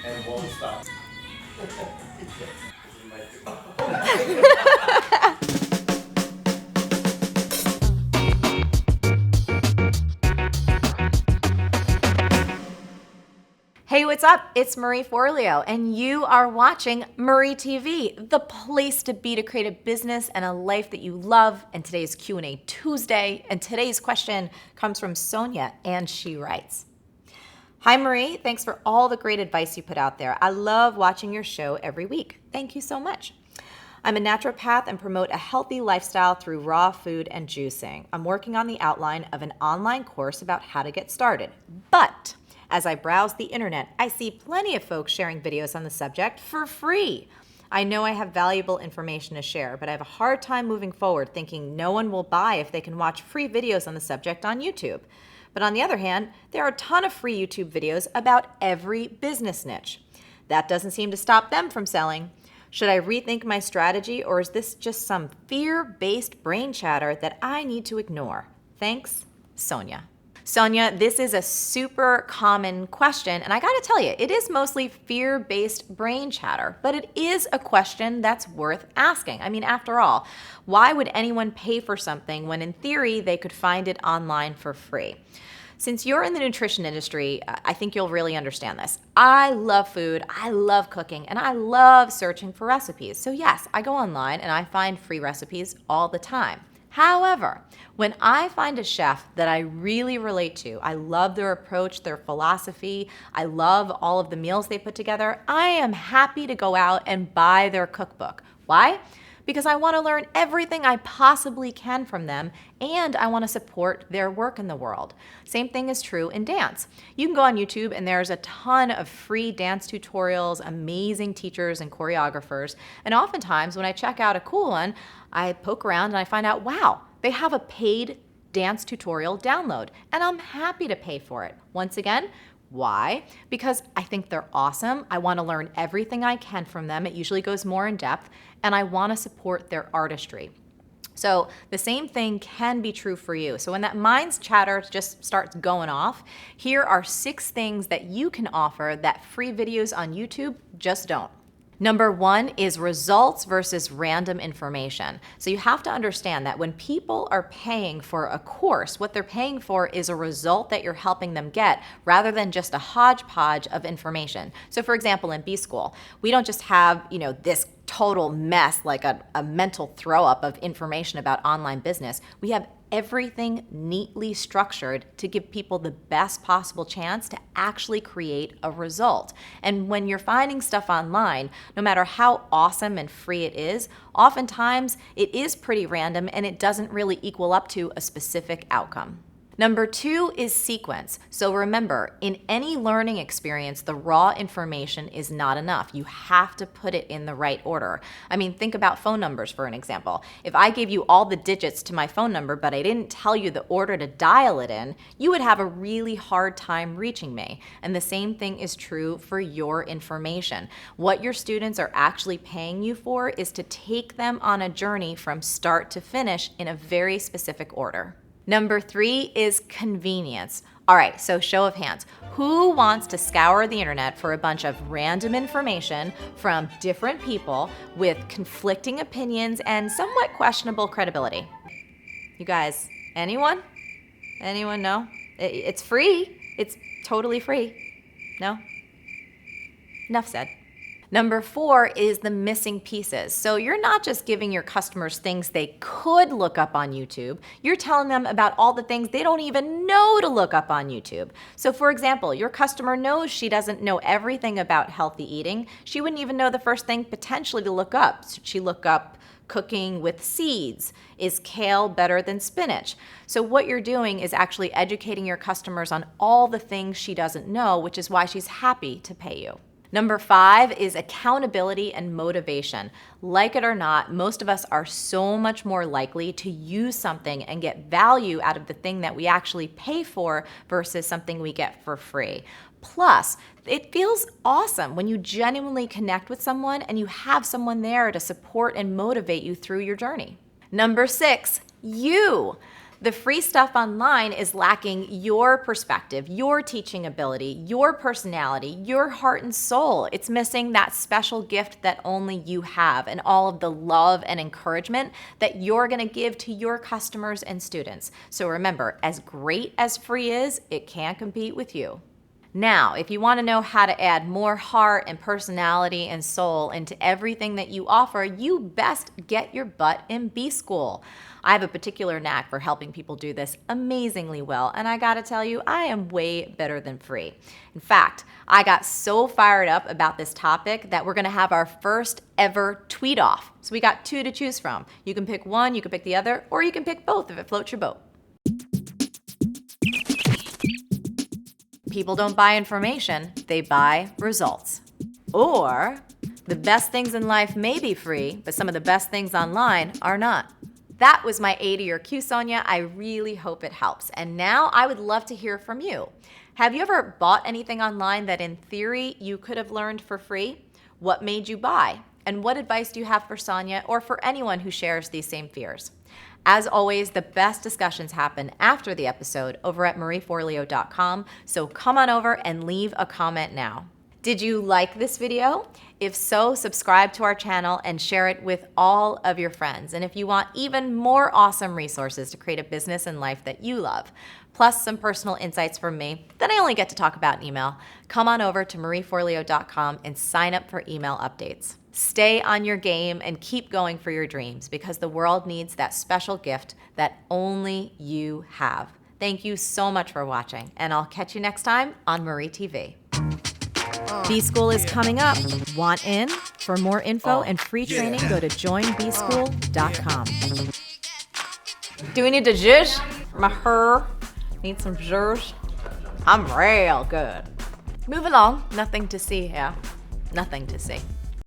and won't stop. Hey, what's up? It's Marie Forleo, and you are watching Marie TV, the place to be to create a business and a life that you love. And today's Q&A Tuesday, and today's question comes from Sonia, and she writes, "Hi Marie, thanks for all the great advice you put out there. I love watching your show every week. Thank you so much. I'm a naturopath and promote a healthy lifestyle through raw food and juicing. I'm working on the outline of an online course about how to get started. But as I browse the internet, I see plenty of folks sharing videos on the subject for free. I know I have valuable information to share, but I have a hard time moving forward thinking no one will buy if they can watch free videos on the subject on YouTube. But on the other hand, there are a ton of free YouTube videos about every business niche. That doesn't seem to stop them from selling. Should I rethink my strategy, or is this just some fear-based brain chatter that I need to ignore? Thanks, Sonia." Sonia, this is a super common question, and I gotta tell you, it is mostly fear-based brain chatter, but it is a question that's worth asking. I mean, after all, why would anyone pay for something when in theory they could find it online for free? Since you're in the nutrition industry, I think you'll really understand this. I love food, I love cooking, and I love searching for recipes. So yes, I go online and I find free recipes all the time. However, when I find a chef that I really relate to, I love their approach, their philosophy, I love all of the meals they put together, I am happy to go out and buy their cookbook. Why? Because I want to learn everything I possibly can from them, and I want to support their work in the world. Same thing is true in dance. You can go on YouTube and there's a ton of free dance tutorials, amazing teachers and choreographers, and oftentimes when I check out a cool one, I poke around and I find out, wow, they have a paid dance tutorial download, and I'm happy to pay for it. Once again, why? Because I think they're awesome. I want to learn everything I can from them. It usually goes more in depth, and I want to support their artistry. So the same thing can be true for you. So when that mind's chatter just starts going off, here are 6 things that you can offer that free videos on YouTube just don't. Number 1 is results versus random information. So you have to understand that when people are paying for a course, what they're paying for is a result that you're helping them get rather than just a hodgepodge of information. So for example, in B School, we don't just have, this total mess, like a mental throw up of information about online business. We have everything neatly structured to give people the best possible chance to actually create a result. And when you're finding stuff online, no matter how awesome and free it is, oftentimes it is pretty random and it doesn't really equal up to a specific outcome. Number 2 is sequence. So remember, in any learning experience, the raw information is not enough. You have to put it in the right order. I mean, think about phone numbers for an example. If I gave you all the digits to my phone number, but I didn't tell you the order to dial it in, you would have a really hard time reaching me. And the same thing is true for your information. What your students are actually paying you for is to take them on a journey from start to finish in a very specific order. Number 3 is convenience. All right, so show of hands. Who wants to scour the internet for a bunch of random information from different people with conflicting opinions and somewhat questionable credibility? You guys, anyone? Anyone know? It's free. It's totally free. No? Enough said. Number 4 is the missing pieces. So you're not just giving your customers things they could look up on YouTube, you're telling them about all the things they don't even know to look up on YouTube. So for example, your customer knows she doesn't know everything about healthy eating. She wouldn't even know the first thing potentially to look up. Should she look up cooking with seeds? Is kale better than spinach? So what you're doing is actually educating your customers on all the things she doesn't know, which is why she's happy to pay you. Number 5 is accountability and motivation. Like it or not, most of us are so much more likely to use something and get value out of the thing that we actually pay for versus something we get for free. Plus, it feels awesome when you genuinely connect with someone and you have someone there to support and motivate you through your journey. Number 6, you. The free stuff online is lacking your perspective, your teaching ability, your personality, your heart and soul. It's missing that special gift that only you have and all of the love and encouragement that you're going to give to your customers and students. So remember, as great as free is, it can't compete with you. Now, if you want to know how to add more heart and personality and soul into everything that you offer, you best get your butt in B-School. I have a particular knack for helping people do this amazingly well, and I gotta tell you, I am way better than free. In fact, I got so fired up about this topic that we're gonna have our first ever tweet off. So we got 2 to choose from. You can pick one, you can pick the other, or you can pick both if it floats your boat. People don't buy information, they buy results. Or, the best things in life may be free, but some of the best things online are not. That was my A to your Q, Sonia. I really hope it helps. And now I would love to hear from you. Have you ever bought anything online that in theory you could have learned for free? What made you buy? And what advice do you have for Sonia or for anyone who shares these same fears? As always, the best discussions happen after the episode over at marieforleo.com, so come on over and leave a comment now. Did you like this video? If so, subscribe to our channel and share it with all of your friends. And if you want even more awesome resources to create a business and life that you love, plus some personal insights from me that I only get to talk about in email, come on over to marieforleo.com and sign up for email updates. Stay on your game and keep going for your dreams because the world needs that special gift that only you have. Thank you so much for watching, and I'll catch you next time on Marie TV. B-School is coming up. Want in? For more info and free training, go to joinbschool.com. Do we need to zhuzh? My hair need some zhuzh. I'm real good. Move along. Nothing to see here. Nothing to see.